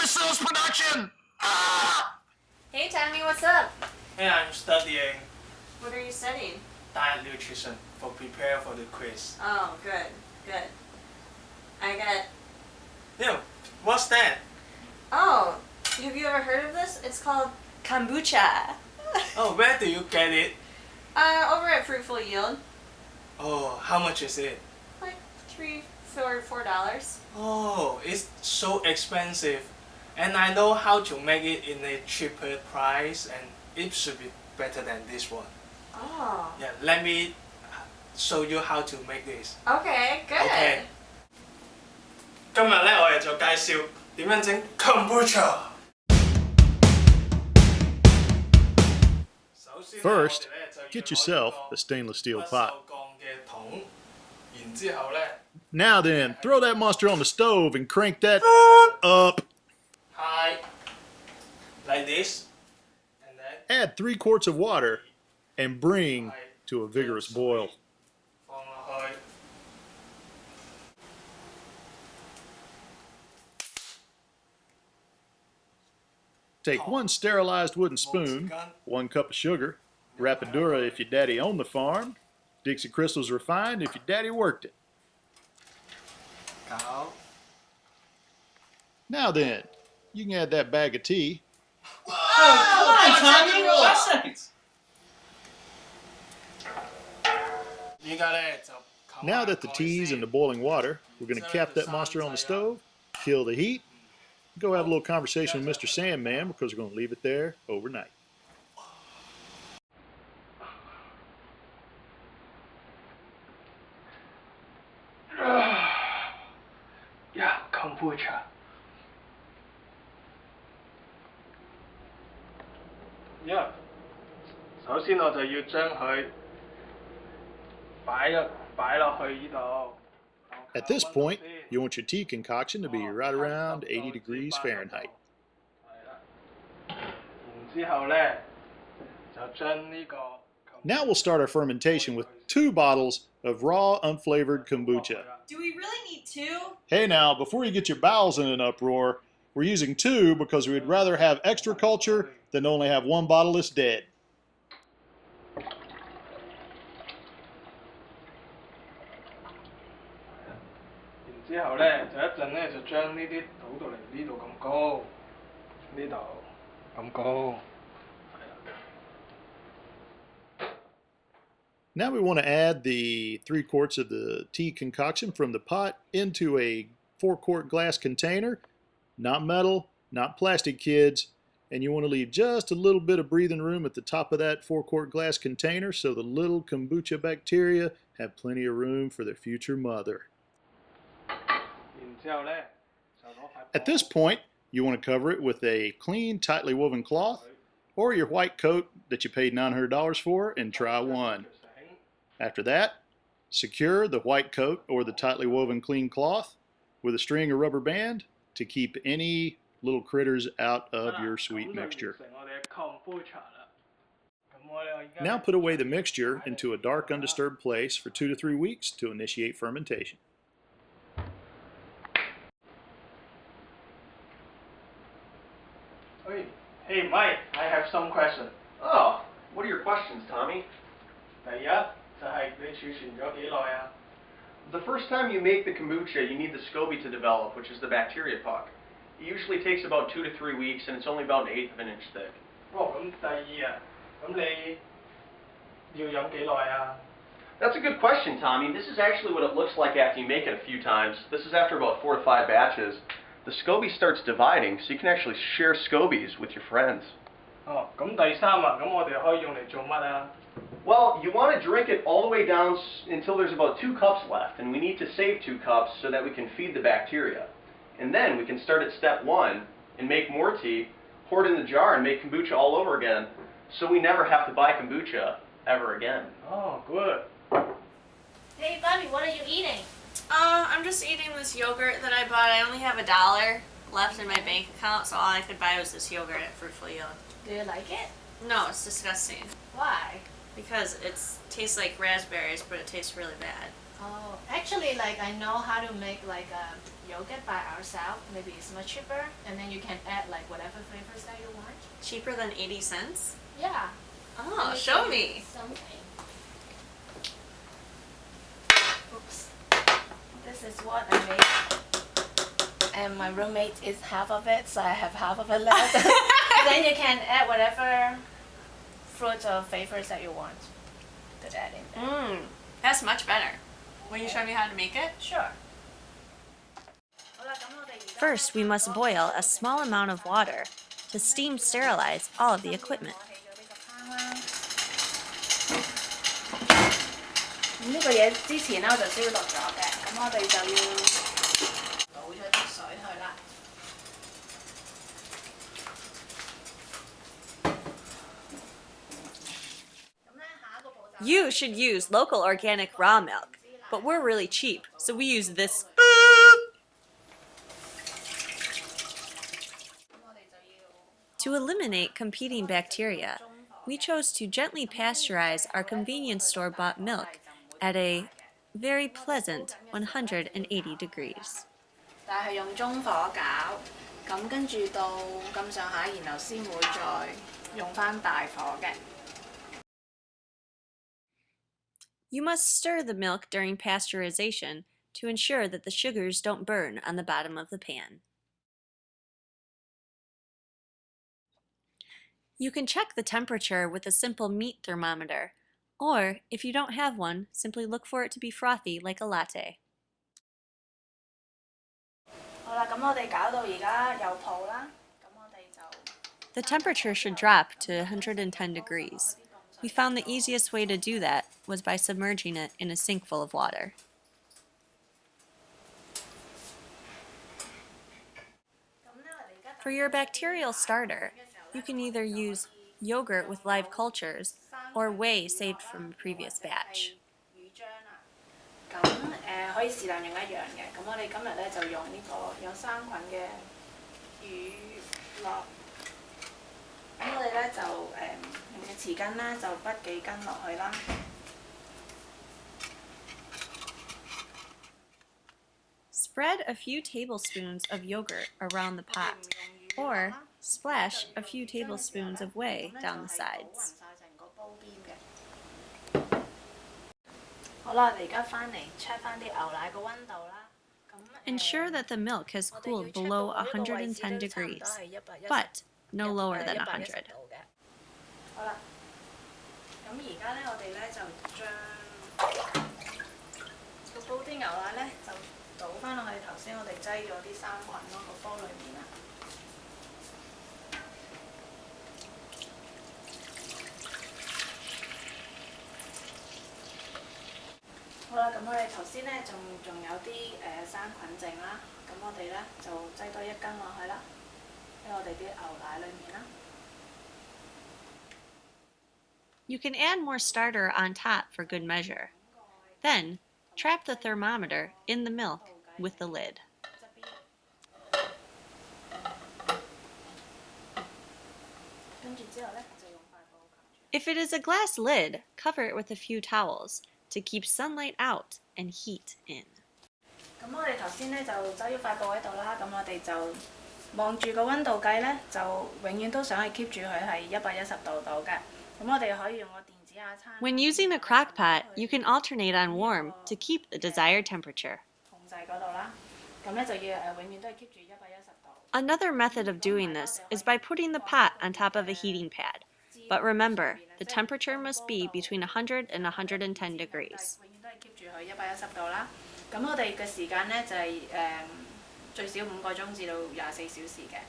Bacillus Productions! Ah! Hey Tommy, what's up? Hey, I'm studying What are you studying? diet nutrition for prepare for the quiz. Oh, good, good. I got... Yeah, what's that? Oh, have you ever heard of this? It's called Kombucha. Oh, where do you get it? Over at Fruitful Yield. Oh, how much is it? Like $3 or $4. Oh, it's so expensive. And I know how to make it in a cheaper price and it should be better than this one. Oh. Yeah, let me show you how to make this. Okay, good. Okay. 今日咧，我哋就介紹點樣整 Kombucha。 First, get yourself a stainless steel pot. Now then, throw that monster on the stove and crank that up. High, like this, and then Add 3 quarts of water and bring to a vigorous boil. 放落去。 Take 1 sterilized wooden spoon, 1 cup of sugar, Rapadura if your daddy owned the farm, Dixie Crystals refined if your daddy worked it. 搞。 Now then, you can add that bag of tea. Tommy, relax. 依家咧就 Now that the tea's in the boiling water, we're going to cap that monster on the stove, kill the heat, go have a little conversation with Mr. Sandman because we're going to leave it there overnight. Yeah, Kombucha. Yeah. 首先我就要將佢擺落去呢度。 At this point, you want your tea concoction to be right around 80 degrees Fahrenheit. 然之後咧，就將呢個 Now we'll start our fermentation with 2 bottles of raw, unflavored kombucha. Do we really need 2? Hey now, before you get your bowels in an uproar, we're using 2 because we'd rather have extra culture than only have 1 bottle that's dead. 然之後咧，就一陣咧就將呢啲倒到嚟呢度咁高，呢度咁高。 Now we want to add the 3 quarts of the tea concoction from the pot into a 4-quart glass container. Not metal, not plastic, kids. And you want to leave just a little bit of breathing room at the top of that 4-quart glass container so the little kombucha bacteria have plenty of room for their future mother. 然之後咧，就攞塊 At this point, you want to cover it with a clean, tightly woven cloth or your white coat that you paid $900 for and try one. After that, secure the white coat or the tightly woven clean cloth with a string or rubber band to keep any little critters out of your sweet mixture. Now put away the mixture into a dark, undisturbed place for 2 to 3 weeks to initiate fermentation. Hey Mike, I have some question. Oh, what are your questions, Tommy? 第一就係你儲存咗幾耐啊？ The first time you make the kombucha, you need the SCOBY to develop, which is the bacteria puck. It usually takes about 2 to 3 weeks, and it's only about 1/8 of an inch thick. 哦，咁第二啊，咁你要飲幾耐啊？ That's a good question, Tommy. This is actually what it looks like after you make it a few times. This is after about 4 to 5 batches. The SCOBY starts dividing, so you can actually share SCOBYs with your friends. 哦，咁第三啊，咁我哋可以用嚟做乜啊？ Well, you want to drink it all the way down until there's about 2 cups left, and we need to save 2 cups so that we can feed the bacteria. And then we can start at step 1 and make more tea, pour it in the jar, and make kombucha all over again, so we never have to buy kombucha ever again. Oh, good. Hey, Bobby, what are you eating? I'm just eating this yogurt that I bought. I only have $1 left in my bank account, so all I could buy was this yogurt at Fruitful Yield. Do you like it? No, it's disgusting. Why? Because it tastes like raspberries, but it tastes really bad. Oh, actually, like I know how to make like a yogurt by ourselves. Maybe it's much cheaper, and then you can add like whatever flavors that you want. Cheaper than 80 cents? Yeah. Oh, Let show show you me. something. Oops. This is what I made. And my roommate is half of it, so I have half of it left. Then you can add whatever fruit or flavors that you want to add in there. That's much better. Will you show me how to make it? Sure. First, we must boil a small amount of water to steam sterilize all of the equipment. 咁呢個嘢之前咧我就消毒咗嘅，咁我哋就要倒咗啲水去啦。 You should use local organic raw milk, but we're really cheap, so we use this. To eliminate competing bacteria, we chose to gently pasteurize our convenience store bought milk at a very pleasant 180 degrees. 但係用中火搞，咁跟住到咁上下，然後先會再用翻大火嘅。 You must stir the milk during pasteurization to ensure that the sugars don't burn on the bottom of the pan. You can check the temperature with a simple meat thermometer, or if you don't have one, simply look for it to be frothy like a latte. 好啦，咁我哋搞到而家有泡啦，咁我哋就 The temperature should drop to 110 degrees. We found the easiest way to do that was by submerging it in a sink full of water. For your bacterial starter, you can either use yogurt with live cultures or whey saved from a previous batch. 咁可以是但用一樣嘅，咁我哋今日咧就用呢個有生菌嘅乳酪，咁我哋咧就用嘅匙羹啦，就筆幾羹落去啦。 Spread a few tablespoons of yogurt around the pot, or splash a few tablespoons of whey down the sides. 好啦，我哋而家翻嚟 check 翻啲牛奶個溫度啦。 Ensure that the milk has cooled below 110 degrees, but no lower than 100. 好啦，咁而家咧我哋咧就將個煲啲牛奶咧就倒翻落去頭先我哋擠咗啲生菌嗰個煲裏面啦。 好啦，咁我哋頭先咧仲有啲生菌剩啦，咁我哋咧就擠多一羹落去啦，喺我哋啲牛奶裏面啦。 You can add more starter on top for good measure. Then, trap the thermometer in the milk with the lid. 跟住之後咧就用塊布冚住。 If it is a glass lid, cover it with a few towels to keep sunlight out and heat in. 咁我哋頭先咧就擠咗塊布喺度啦，咁我哋就望住個溫度計咧，就永遠都想係 keep 住佢係110度度嘅。咁我哋可以用個電子瓦餐。 When using a crock pot, you can alternate on warm to keep the desired temperature. 控制嗰度啦，咁咧就要永遠都係 keep 住110度。 Another method of doing this is by putting the pot on top of a heating pad. But remember, the temperature must be between 100 and 110 degrees. 永遠都係 keep 住佢110度啦。咁我哋嘅時間咧就係最少5個鐘至到24小時嘅。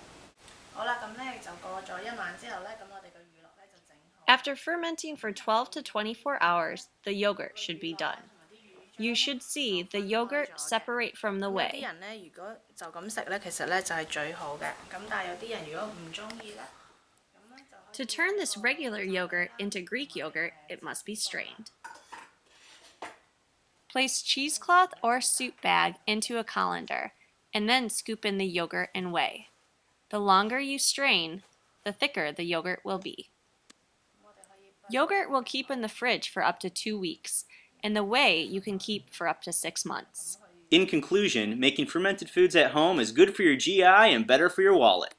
好啦，咁咧就過咗一晚之後咧，咁我哋個乳酪咧就整好。 After fermenting for 12 to 24 hours, the yogurt should be done. You should see the yogurt separate from the 有啲 whey. 人咧，如果就咁食咧，其實咧就係最好嘅。咁但係有啲人如果唔中意咧，咁咧就可以 To turn this regular yogurt into Greek yogurt, it must be strained. Place cheesecloth or soup bag into a colander, and then scoop in the yogurt and whey. The longer you strain, the thicker the yogurt will be. Yogurt will keep in the fridge for up to 2 weeks, and the whey you can keep for up to 6 months. In conclusion, making fermented foods at home is good for your GI and better for your wallet.